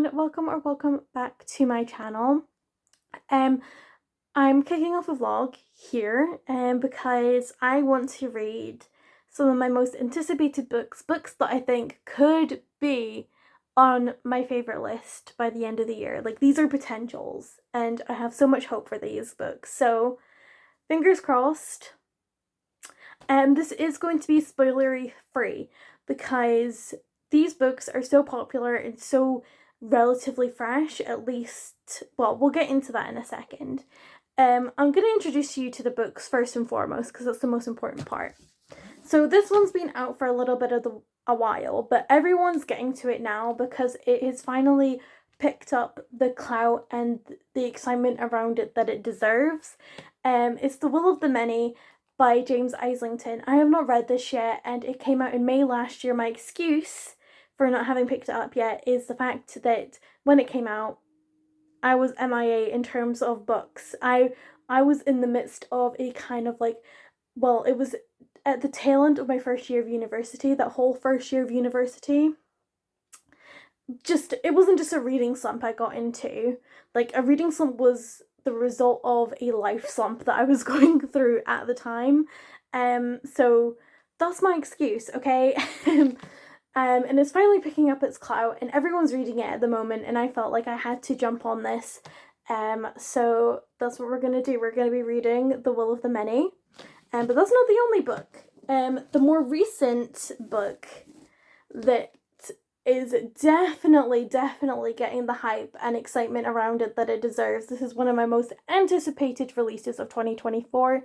everyone, welcome back to my channel. Um, I'm kicking off a vlog here because I want to read some of my most anticipated books that I think could be on my favourite list by the end of the year. Like, these are potentials and I have so much hope for these books, so fingers crossed. This is going to be spoilery free because these books are so popular and so relatively fresh, at least. Well, we'll get into that in a second. I'm going to introduce you to the books first and foremost because that's the most important part. So this one's been out for a little bit of a while, but everyone's getting to it now because it has finally picked up the clout and the excitement around it that it deserves. It's The Will of the Many by James Islington. I have not read this yet and it came out in May last year. My excuse for not having picked it up yet is the fact that when it came out, I was MIA in terms of books. I was in the midst of a kind of like, well, it was at the tail end of my first year of university, that whole first year of university. It wasn't just a reading slump I got into. Like, a reading slump was the result of a life slump that I was going through at the time. So that's my excuse, okay? And it's finally picking up its clout and everyone's reading it at the moment and I felt like I had to jump on this. So that's what we're going to do. We're going to be reading The Will of the Many. But that's not the only book. The more recent book that is definitely getting the hype and excitement around it that it deserves. This is one of my most anticipated releases of 2024.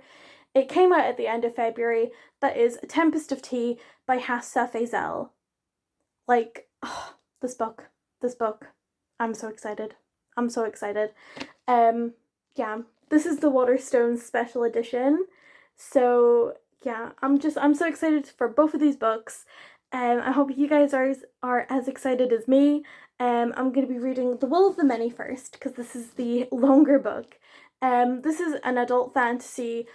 It came out at the end of February. That is Tempest of Tea by Hafsah Faizal. Like, oh, this book. I'm so excited. Yeah, this is the Waterstones special edition. So yeah, I'm so excited for both of these books. I hope you guys are as excited as me. I'm going to be reading The Will of the Many first because this is the longer book. This is an adult fantasy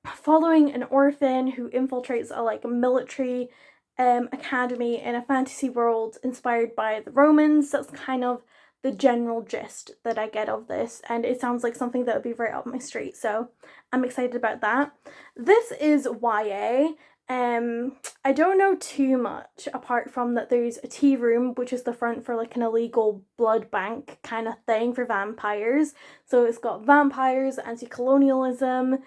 following an orphan who infiltrates a military academy in a fantasy world inspired by the Romans. That's kind of the general gist that I get of this, and it sounds like something that would be right up my street, so I'm excited about that. This is YA. I don't know too much apart from that there's a tea room, which is the front for like an illegal blood bank kind of thing for vampires. So it's got vampires, anti-colonialism,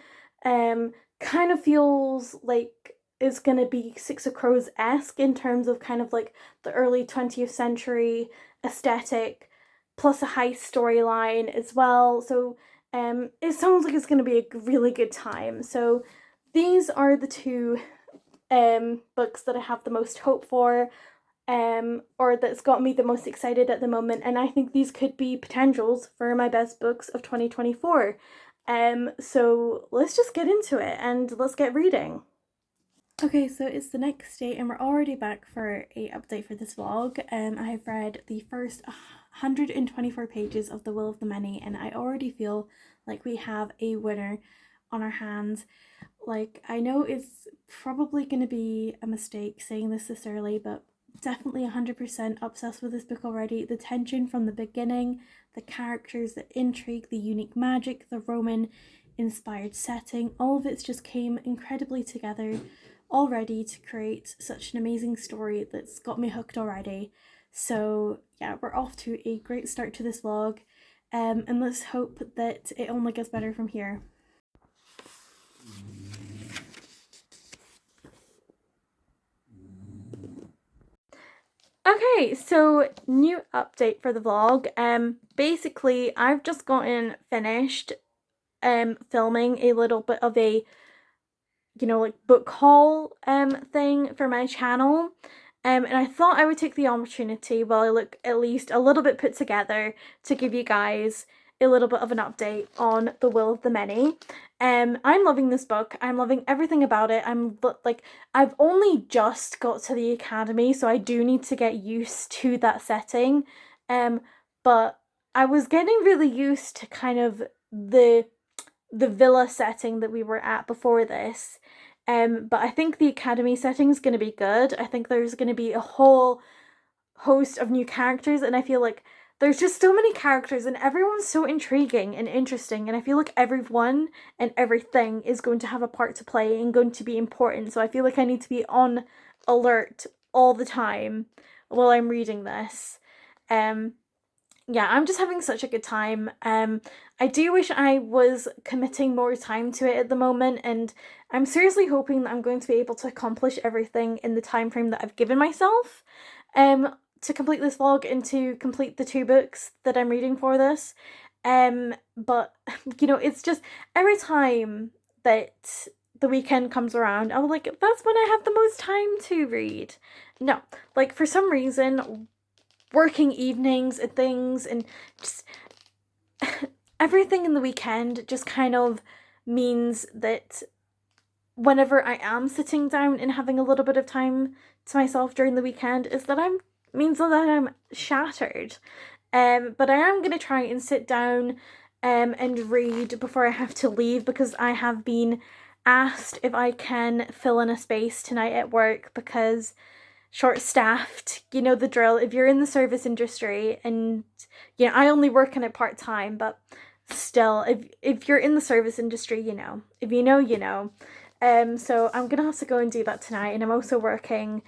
kind of feels like it's gonna be Six of Crows-esque in terms of kind of like the early 20th century aesthetic, plus a heist storyline as well. So it sounds like it's gonna be a really good time. So these are the two books that I have the most hope for, or that's got me the most excited at the moment, and I think these could be potentials for my best books of 2024. So let's just get into it and let's get reading. Okay, so it's the next day and we're already back for a update for this vlog. I have read the first 124 pages of The Will of the Many and I already feel like we have a winner on our hands. Like, I know it's probably going to be a mistake saying this early, but definitely 100% obsessed with this book already. The tension from the beginning, the characters, the intrigue, the unique magic, the Roman inspired setting, all of it just came incredibly together already to create such an amazing story that's got me hooked already. So yeah, we're off to a great start to this vlog, and let's hope that it only gets better from here. Okay, so new update for the vlog. Basically I've just gotten finished filming a little bit of a book haul thing for my channel. And I thought I would take the opportunity while I look at least a little bit put together to give you guys a little bit of an update on The Will of the Many. I'm loving this book. I'm loving everything about it. I've only just got to the academy, so I do need to get used to that setting. But I was getting really used to kind of the villa setting that we were at before this. But I think the academy setting is going to be good. I think there's going to be a whole host of new characters, and I feel like there's just so many characters and everyone's so intriguing and interesting, and I feel like everyone and everything is going to have a part to play and going to be important. So I feel like I need to be on alert all the time while I'm reading this. Um yeah, I'm just having such a good time. I do wish I was committing more time to it at the moment, and I'm seriously hoping that I'm going to be able to accomplish everything in the time frame that I've given myself. To complete this vlog and to complete the 2 books that I'm reading for this. But it's just every time that the weekend comes around, I'm like, that's when I have the most time to read. No, like for some reason, working evenings and things and just everything in the weekend just kind of means that whenever I am sitting down and having a little bit of time to myself during the weekend means that I'm shattered. But I am going to try and sit down and read before I have to leave, because I have been asked if I can fill in a space tonight at work because short-staffed, the drill. If you're in the service industry, and I only work in it part-time, but still, if you're in the service industry, if you know, so I'm gonna have to go and do that tonight, and I'm also working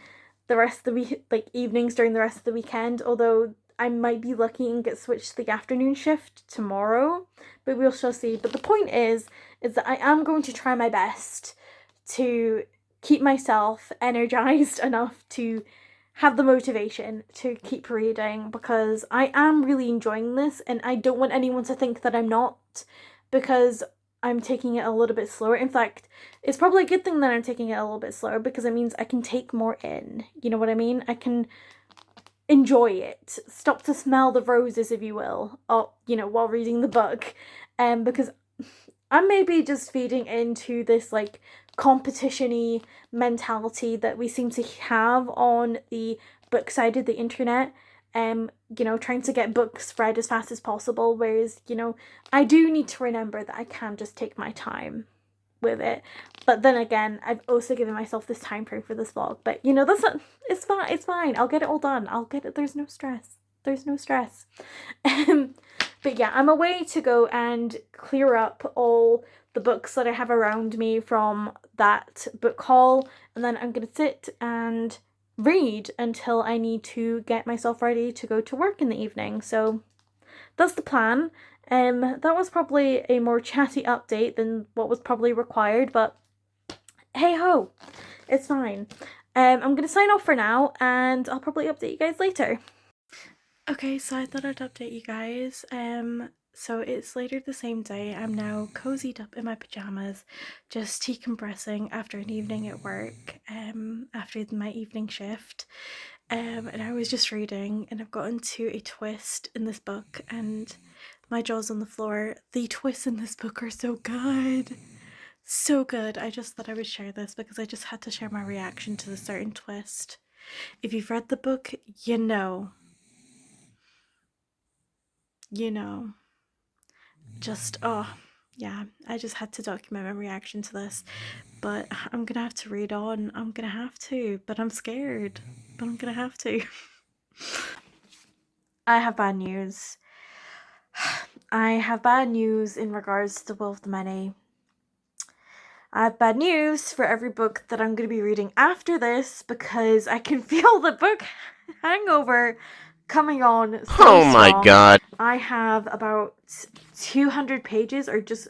the rest of the week, like evenings during the rest of the weekend, although I might be lucky and get switched to the afternoon shift tomorrow, but we shall see. But the point is that I am going to try my best to keep myself energized enough to have the motivation to keep reading, because I am really enjoying this, and I don't want anyone to think that I'm not, because I'm taking it a little bit slower. In fact, it's probably a good thing that I'm taking it a little bit slower, because it means I can take more in. You know what I mean? I can enjoy it. Stop to smell the roses, if you will, while reading the book. Because I'm maybe just feeding into this like competition-y mentality that we seem to have on the book side of the internet. Trying to get books read as fast as possible, whereas, I do need to remember that I can just take my time with it. But then again, I've also given myself this time frame for this vlog. But that's not, it's fine. I'll get it all done. I'll get it. There's no stress. But yeah, I'm away to go and clear up all the books that I have around me from that book haul, and then I'm gonna sit and read until I need to get myself ready to go to work in the evening. So that's the plan. That was probably a more chatty update than what was probably required, but hey ho, it's fine. I'm gonna sign off for now, and I'll probably update you guys later. Okay, so I thought I'd update you guys. So it's later the same day. I'm now cozied up in my pajamas, just decompressing after an evening at work, after my evening shift. And I was just reading, and I've gotten to a twist in this book, and my jaw's on the floor. The twists in this book are so good. So good. I just thought I would share this because I just had to share my reaction to the certain twist. If you've read the book, you know. Just, yeah, I just had to document my reaction to this, but I'm gonna have to read on. I'm gonna have to, but I'm scared, but I'm gonna have to. I have bad news. I have bad news in regards to The Will of the Many. I have bad news for every book that I'm going to be reading after this, because I can feel the book hangover coming on so strong. My god. I have about 200 pages, or just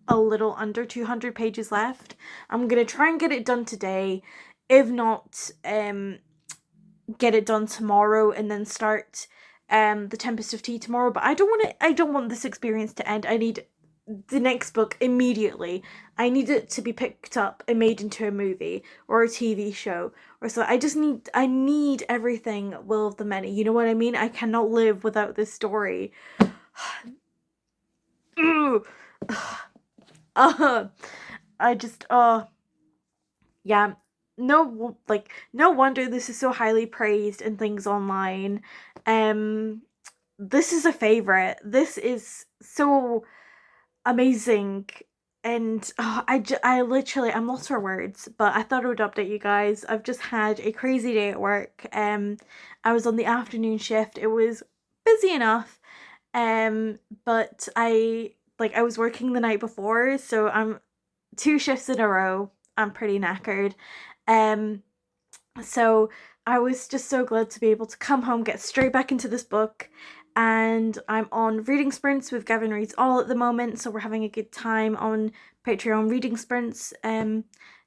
a little under 200 pages left. I'm going to try and get it done today. If not, get it done tomorrow and then start the Tempest of Tea tomorrow. But I don't want this experience to end. I need the next book immediately. I need it to be picked up and made into a movie or a TV show or so. I need everything Will of the Many. You know what I mean? I cannot live without this story. Yeah. No wonder this is so highly praised and things online. This is a favorite. This is so amazing. and I literally, I'm lost for words, but I thought I would update you guys. I've just had a crazy day at work. I was on the afternoon shift. It was busy enough, but I was working the night before, so I'm 2 shifts in a row. I'm pretty knackered. Um, so I was just so glad to be able to come home, get straight back into this book. And I'm on reading sprints with Gavin Reads All at the moment, so we're having a good time on Patreon reading sprints.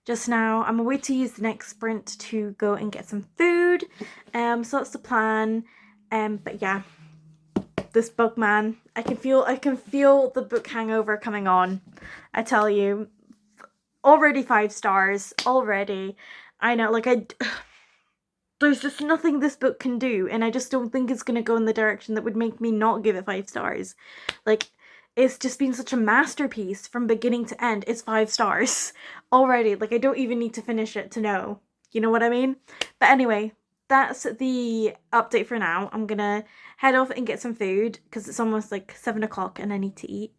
Just now, I'm away to use the next sprint to go and get some food. So that's the plan. But yeah, this book, man, I can feel the book hangover coming on. I tell you, already 5 stars already. I know, there's just nothing this book can do, and I just don't think it's going to go in the direction that would make me not give it 5 stars. Like, it's just been such a masterpiece from beginning to end. It's 5 stars already. Like, I don't even need to finish it to know. You know what I mean? But anyway, that's the update for now. I'm gonna head off and get some food because it's almost like 7 o'clock and I need to eat.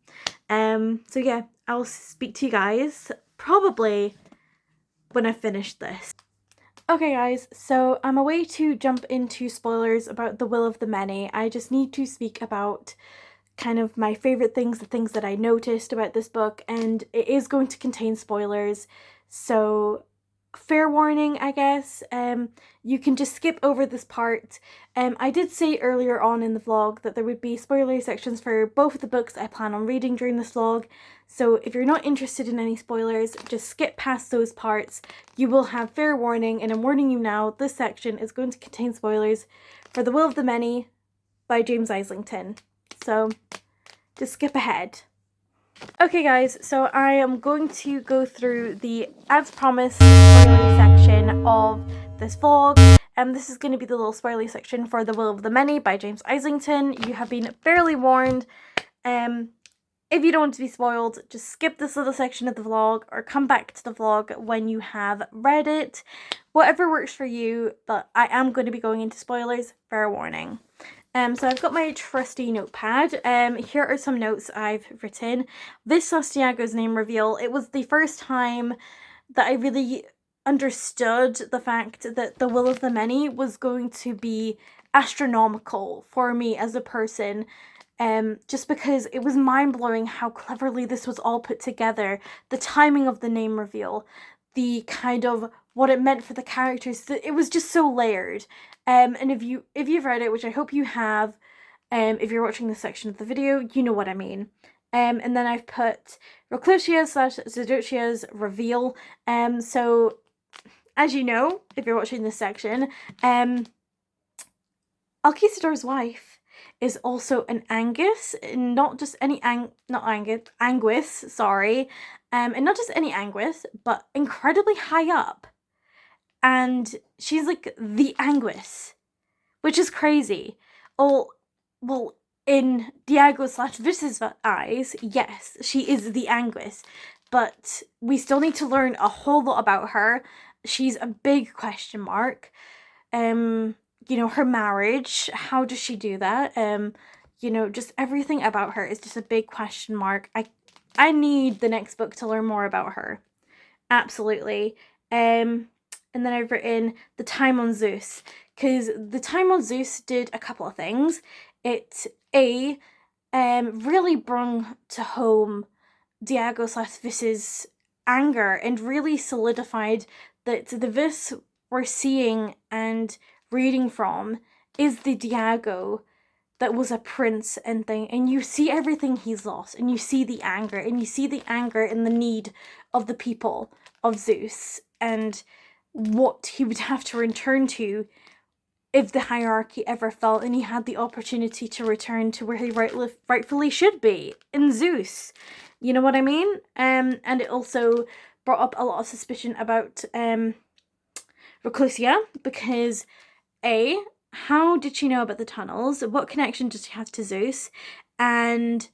So yeah, I'll speak to you guys probably when I finish this. Okay guys, so I'm away to jump into spoilers about The Will of the Many. I just need to speak about kind of my favourite things, the things that I noticed about this book, and it is going to contain spoilers, so fair warning, I guess. You can just skip over this part. I did say earlier on in the vlog that there would be spoiler sections for both of the books I plan on reading during this vlog, so if you're not interested in any spoilers, just skip past those parts. You will have fair warning, and I'm warning you now, this section is going to contain spoilers for The Will of the Many by James Islington. So just skip ahead. Okay guys, so I am going to go through the, as promised, spoilery section of this vlog. This is going to be the little spoilery section for The Will of the Many by James Islington. You have been fairly warned. If you don't want to be spoiled, just skip this little section of the vlog or come back to the vlog when you have read it. Whatever works for you, but I am going to be going into spoilers, fair warning. So I've got my trusty notepad. Here are some notes I've written. This Santiago's name reveal, it was the first time that I really understood the fact that The Will of the Many was going to be astronomical for me as a person. Just because it was mind-blowing how cleverly this was all put together. The timing of the name reveal, the kind of what it meant for the characters, it was just so layered. And if you've read it, which I hope you have, if you're watching this section of the video, you know what I mean. And then I've put Reclusia's/Zeducia's reveal. So as you know, if you're watching this section, Alquisador's wife is also an Angus, not just any Anguis, sorry. And not just any Anguis, but incredibly high up. And she's like the Anguis, which is crazy. Oh, well, in Diego/Viss's eyes, yes, she is the Anguis, but we still need to learn a whole lot about her. She's a big question mark. You know, her marriage, how does she do that? You know, just everything about her is just a big question mark. I need the next book to learn more about her. Absolutely. And then I've written The Time on Zeus, because The Time on Zeus did a couple of things. It, really brung to home Diego/Viss's anger and really solidified that the Viss we're seeing and reading from is the Diego that was a prince and thing, and you see everything he's lost, and you see the anger, and you see the anger and the need of the people of Zeus, and what he would have to return to if the hierarchy ever fell and he had the opportunity to return to where he rightfully should be, in Zeus. You know what I mean? And it also brought up a lot of suspicion about Reclusia, because how did she know about the tunnels? What connection does she have to Zeus? And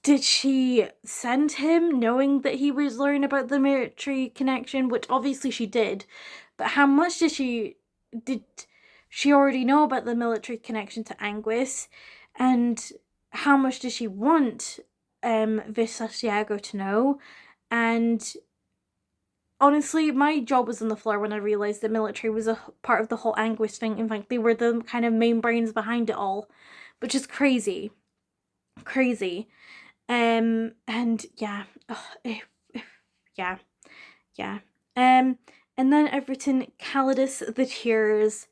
did she send him knowing that he was learning about the military connection? Which obviously she did. But how much did she already know about the military connection to Anguis? And how much does she want Vis/Diago to know. And honestly, my jaw was on the floor when I realised the military was a part of the whole Anguish thing. In fact, they were the kind of main brains behind it all, which is crazy. Crazy. And yeah. Yeah. Yeah. And then I've written Calidus the Tears.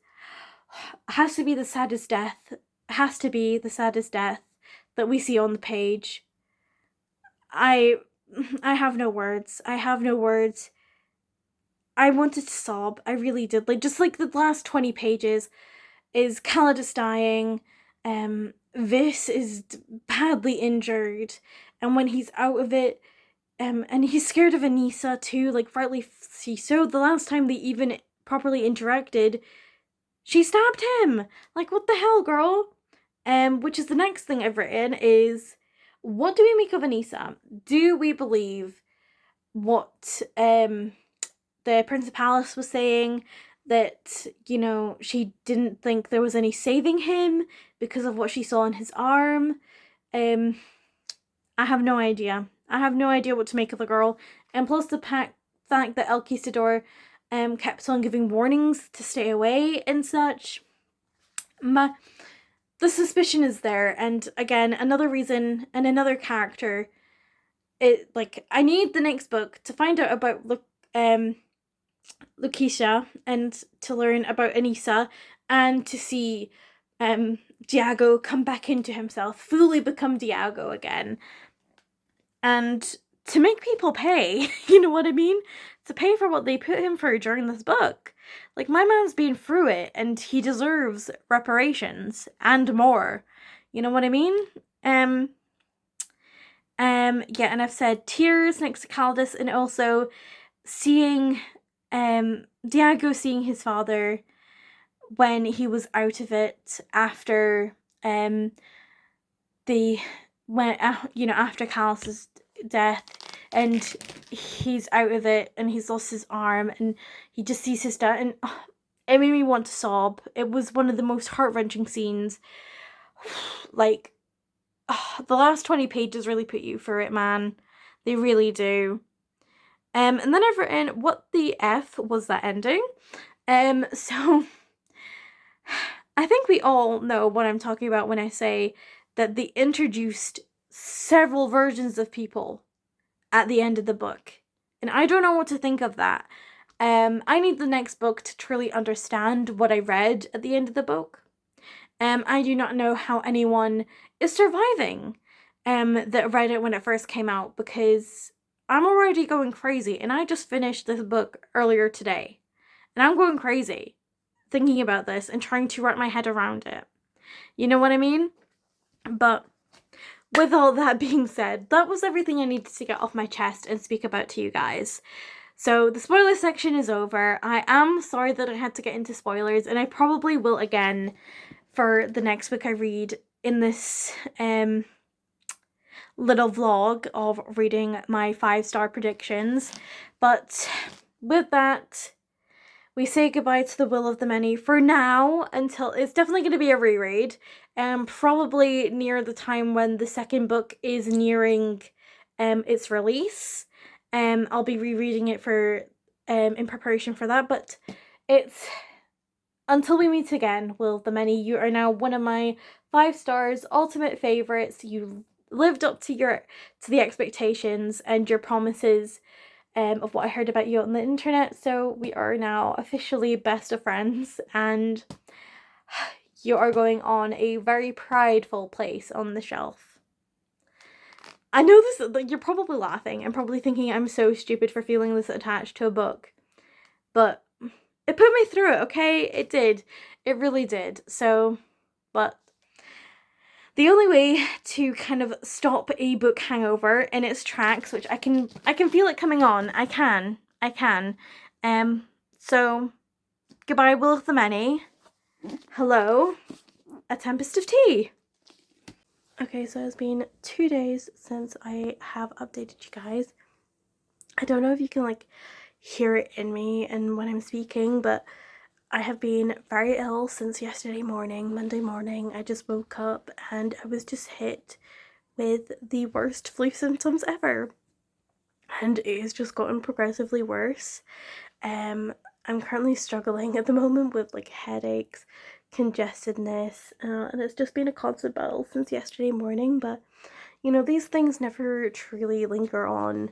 Has to be the saddest death. Has to be the saddest death that we see on the page. I have no words. I have no words. I wanted to sob. I really did. Like, just like the last 20 pages is Calidus dying. Vis is badly injured. And when he's out of it, and he's scared of Anissa too, like, rightly so. The last time they even properly interacted, she stabbed him. Like, what the hell, girl? Which is the next thing I've written is, what do we make of Anissa? Do we believe what the Principalis was saying, that, you know, she didn't think there was any saving him because of what she saw on his arm? I have no idea. I have no idea what to make of the girl. And plus the fact that El Quisador kept on giving warnings to stay away and such. The suspicion is there, and again, another reason and another character. I need the next book to find out about Lukeisha and to learn about Anissa, and to see Diago come back into himself, fully become Diago again, and to make people pay. You know what I mean? To pay for what they put him through during this book. Like, my man's been through it, and he deserves reparations and more. You know what I mean? Yeah, and I've said tears next to Calidus, and also seeing Diago seeing his father when he was out of it after after Calidus's death, and he's out of it and he's lost his arm and he just sees his dad, and it made me want to sob. It was one of the most heart-wrenching scenes. Like, the last 20 pages really put you through it, man. They really do. And then I've written, what the F was that ending? So I think we all know what I'm talking about when I say that they introduced several versions of people at the end of the book. And I don't know what to think of that. I need the next book to truly understand what I read at the end of the book. I do not know how anyone is surviving that read it when it first came out, because I'm already going crazy, and I just finished this book earlier today. And I'm going crazy thinking about this and trying to wrap my head around it. You know what I mean? But with all that being said, that was everything I needed to get off my chest and speak about to you guys. So the spoiler section is over. I am sorry that I had to get into spoilers, and I probably will again for the next book I read in this little vlog of reading my 5-star predictions. But with that, we say goodbye to the Will of the Many for now, until it's definitely going to be a reread, and probably near the time when the second book is nearing its release. I'll be rereading it for in preparation for that, but it's until we meet again, Will of the Many. You are now one of my 5 stars, ultimate favorites. You lived up to the expectations and your promises of what I heard about you on the internet. So we are now officially best of friends, and you are going on a very prideful place on the shelf. I know this, like, you're probably laughing and probably thinking I'm so stupid for feeling this attached to a book, but it put me through it, okay? It did. It really did. So, but the only way to kind of stop a book hangover in its tracks, which I can feel it coming on. I can. So goodbye, Will of the Many. Hello, a Tempest of Tea. Okay, so it's been 2 days since I have updated you guys. I don't know if you can, like, hear it in me and when I'm speaking, but I have been very ill since yesterday morning, Monday morning. I just woke up and I was just hit with the worst flu symptoms ever, and it has just gotten progressively worse. I'm currently struggling at the moment with like headaches, congestedness, and it's just been a constant battle since yesterday morning. But you know, these things never truly linger on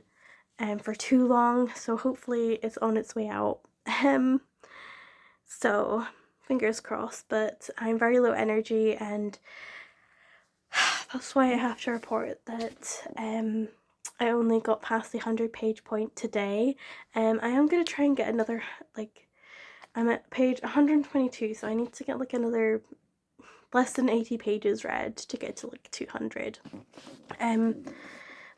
for too long, so hopefully it's on its way out. So fingers crossed, but I'm very low energy, and that's why I have to report that I only got past the 100-page point today. I am going to try and get another, like, I'm at page 122, so I need to get like another less than 80 pages read to get to like 200.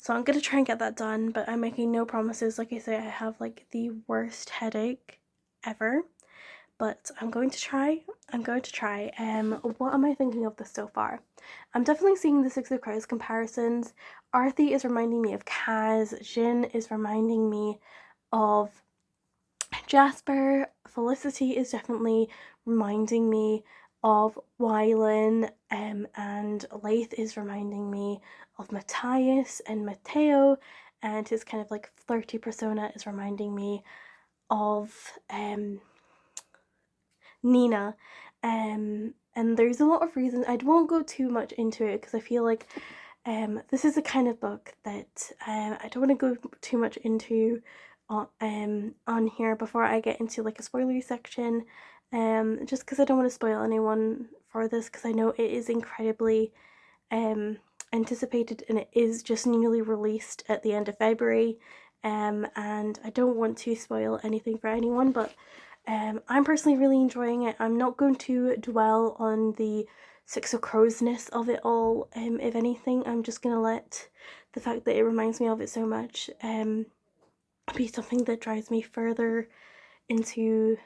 So I'm going to try and get that done, but I'm making no promises. Like I say, I have like the worst headache ever, but I'm going to try. What am I thinking of this so far? I'm definitely seeing the Six of Crows comparisons. Arthi is reminding me of Kaz. Jin is reminding me of Jasper. Felicity is definitely reminding me of Wylan, and Laith is reminding me of Matthias and Matteo, and his kind of like flirty persona is reminding me of Nina. And there's a lot of reasons. I won't go too much into it because I feel like this is a kind of book that I don't want to go too much into on here before I get into like a spoilery section, just because I don't want to spoil anyone for this, because I know it is incredibly anticipated, and it is just newly released at the end of February, and I don't want to spoil anything for anyone, but I'm personally really enjoying it. I'm not going to dwell on the Six of Crows-ness of it all. If anything, I'm just going to let the fact that it reminds me of it so much be something that drives me further into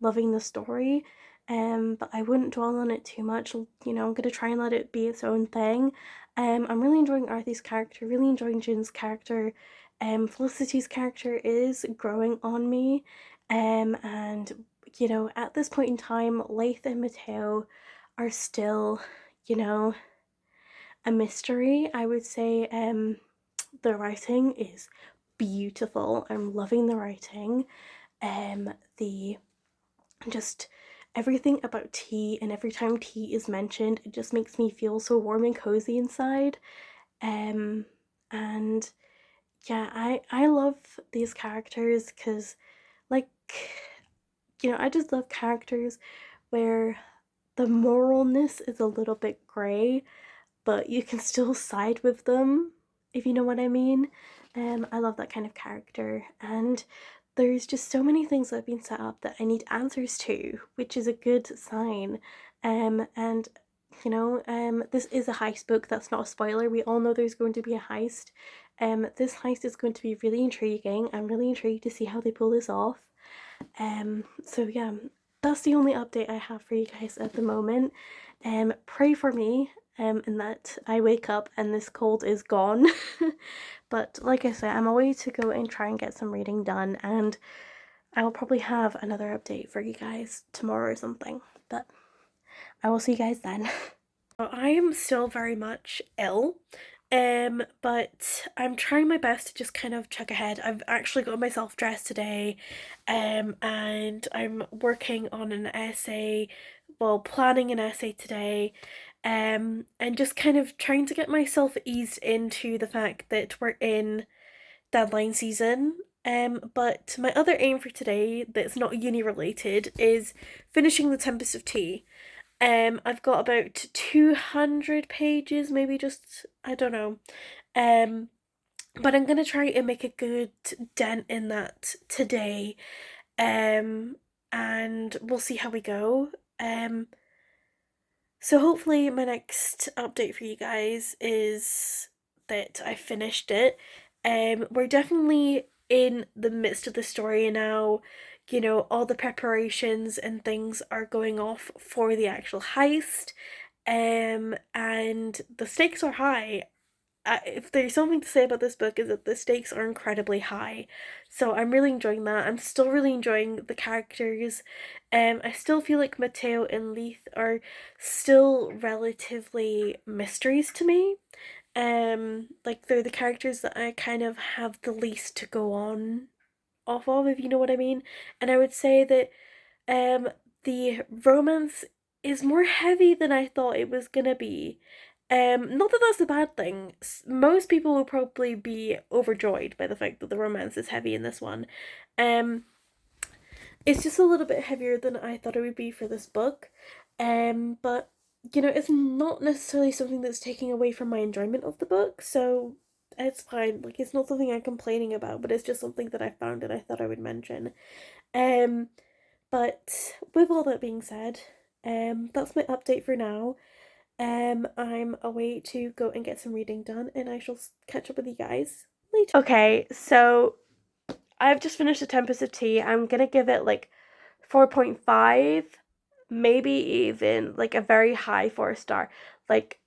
loving the story. But I wouldn't dwell on it too much. You know, I'm going to try and let it be its own thing. I'm really enjoying Arthy's character, really enjoying Jin's character. Felicity's character is growing on me. And you know, at this point in time, Laith and Matteo are still, you know, a mystery. I would say the writing is beautiful. I'm loving the writing. The just everything about tea, and every time tea is mentioned, it just makes me feel so warm and cozy inside. And yeah, I love these characters because, like, you know, I just love characters where the moralness is a little bit grey, but you can still side with them, if you know what I mean. I love that kind of character, and there's just so many things that have been set up that I need answers to, which is a good sign. And you know, this is a heist book. That's not a spoiler. We all know there's going to be a heist. This heist is going to be really intriguing. I'm really intrigued to see how they pull this off. So yeah, that's the only update I have for you guys at the moment. Pray for me, and that I wake up and this cold is gone. But like I said, I'm away to go and try and get some reading done, and I will probably have another update for you guys tomorrow or something. But I will see you guys then. I am still very much ill. But I'm trying my best to just kind of check ahead. I've actually got myself dressed today, and I'm working on an essay, well, planning an essay today, and just kind of trying to get myself eased into the fact that we're in deadline season. But my other aim for today that's not uni related is finishing the Tempest of Tea. I've got about 200 pages, maybe, just, I don't know. But I'm gonna try and make a good dent in that today. And we'll see how we go. So hopefully my next update for you guys is that I finished it. We're definitely in the midst of the story now. You know, all the preparations and things are going off for the actual heist. And the stakes are high. If there's something to say about this book, is that the stakes are incredibly high. So I'm really enjoying that. I'm still really enjoying the characters. I still feel like Matteo and Leith are still relatively mysteries to me. Like they're the characters that I kind of have the least to go on off of, if you know what I mean. And I would say that um the romance is more heavy than I thought it was gonna be. Not that that's a bad thing. Most people will probably be overjoyed by the fact that the romance is heavy in this one. Um, it's just a little bit heavier than I thought it would be for this book. But it's not necessarily something that's taking away from my enjoyment of the book, so it's fine. Like it's not something I'm complaining about, but it's just something that I found and I thought I would mention. Um, but with all that being said, that's my update for now. I'm away to go and get some reading done, and I shall catch up with you guys later. Okay, so I've just finished A Tempest of Tea. I'm gonna give it like 4.5, maybe even like a very high 4 star. Like,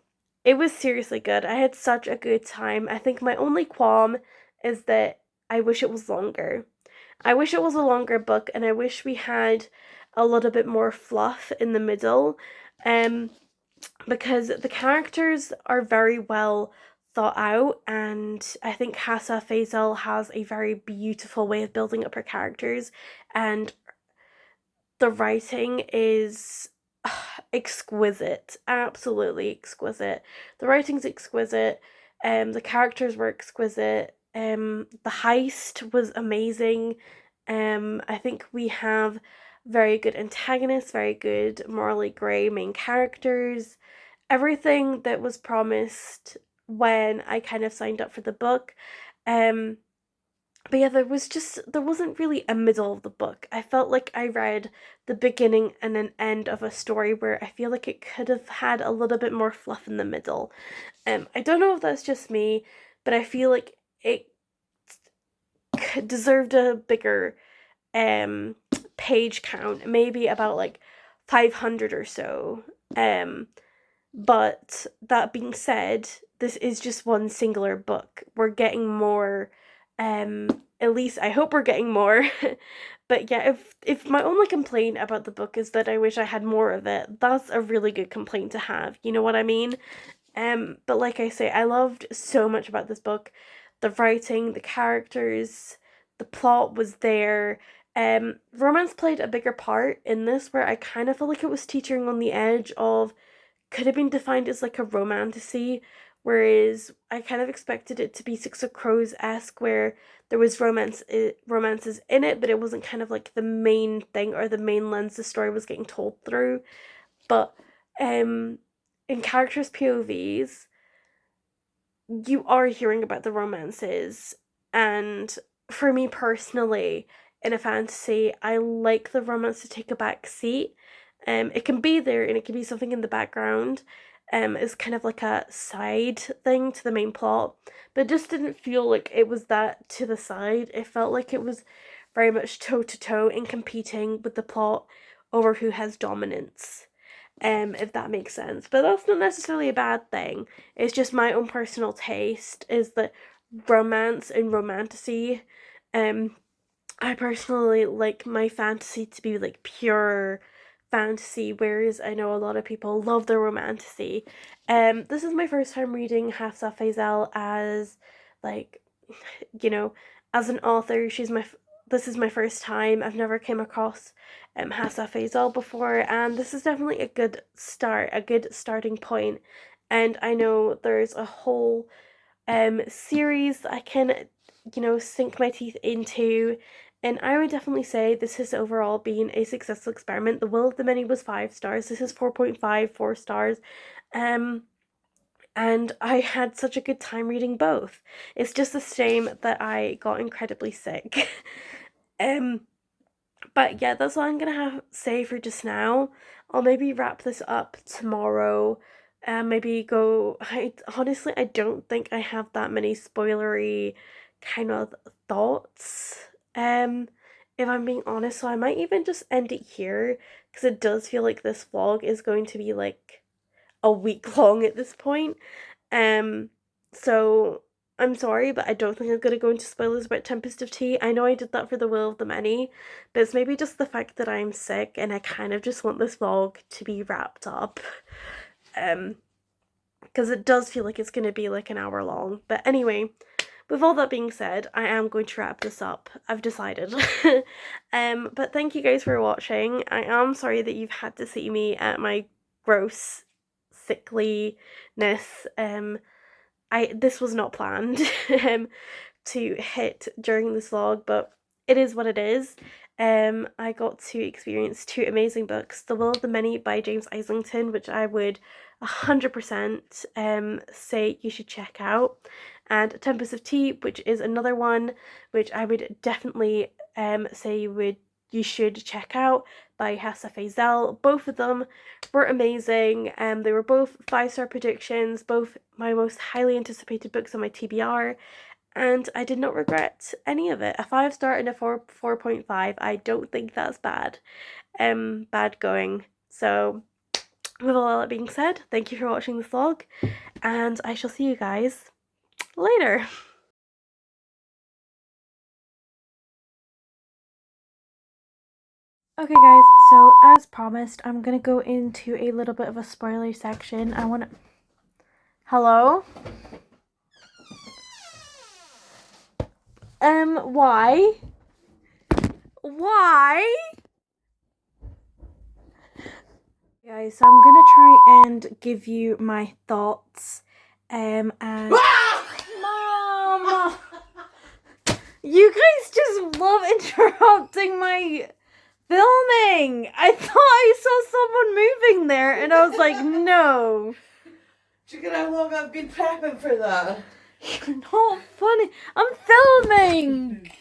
it was seriously good. I had such a good time. I think my only qualm is that I wish it was longer. I wish it was a longer book, and I wish we had a little bit more fluff in the middle. Um, because the characters are very well thought out, and I think Hafsah Faizal has a very beautiful way of building up her characters, and the writing is exquisite, absolutely exquisite. The writing's exquisite, the characters were exquisite, the heist was amazing. I think we have very good antagonists, very good morally grey main characters, everything that was promised when I kind of signed up for the book. Um, but yeah, there wasn't really a middle of the book. I felt like I read the beginning and an end of a story where I feel like it could have had a little bit more fluff in the middle. I don't know if that's just me, but I feel like it deserved a bigger um page count, maybe about like 500 or so. But that being said, this is just one singular book. We're getting more, at least I hope we're getting more. But yeah, if my only complaint about the book is that I wish I had more of it, that's a really good complaint to have. You know what I mean? But like I say, I loved so much about this book. The writing, the characters, the plot was there. Romance played a bigger part in this, where I kind of felt like it was teetering on the edge of could have been defined as like a romantasy, whereas I kind of expected it to be Six of Crows esque, where there was romances in it, but it wasn't kind of like the main thing or the main lens the story was getting told through. But in characters' POVs, you are hearing about the romances, and for me personally, in a fantasy, I like the romance to take a back seat. It can be there and it can be something in the background. It's kind of like a side thing to the main plot, but it just didn't feel like it was that to the side. It felt like it was very much toe to toe in competing with the plot over who has dominance, if that makes sense. But that's not necessarily a bad thing. It's just my own personal taste is that romance and romantasy. Um, I personally like my fantasy to be like pure fantasy, whereas I know a lot of people love their romantasy. This is my first time reading Hafsah Faizal as, like, you know, as an author. This is my first time. I've never came across Hafsah Faizal before, and this is definitely a good start, a good starting point. And I know there's a whole series that I can, sink my teeth into. And I would definitely say this has overall been a successful experiment. The Will of the Many was 5 stars. This is 4.5, 4 stars. And I had such a good time reading both. It's just a shame that I got incredibly sick. um, but yeah, that's all I'm gonna have say for just now. I'll maybe wrap this up tomorrow. Maybe go. I honestly, I don't think I have that many spoilery kind of thoughts. If I'm being honest, so I might even just end it here because it does feel like this vlog is going to be like a week long at this point. Um, so I'm sorry, but I don't think I'm gonna go into spoilers about Tempest of Tea. I know I did that for The Will of the Many, but it's maybe just the fact that I'm sick and I kind of just want this vlog to be wrapped up. Um, because it does feel like it's going to be like an hour long. But anyway, with all that being said, I am going to wrap this up. I've decided. But thank you guys for watching. I am sorry that you've had to see me at my gross sickliness. This was not planned to hit during this vlog, but it is what it is. I got to experience 2 amazing books: The Will of the Many by James Islington, which I would 100% say you should check out, and Tempest of Tea, which is another one which I would definitely say you should check out, by Hafsah Faizal. Both of them were amazing. They were both 5-star predictions, both my most highly anticipated books on my TBR, and I did not regret any of it. A 5-star and a 4.5. I don't think that's bad. Bad going. So with all that being said, thank you for watching this vlog, and I shall see you guys later. Okay guys, so as promised, I'm gonna go into a little bit of a spoiler section. Hello? Why? Why? Guys, so I'm gonna try and give you my thoughts, and Mom! You guys just love interrupting my filming. I thought I saw someone moving there, and I was like, no. Do you know how long I've been prepping for that? You're not funny. I'm filming.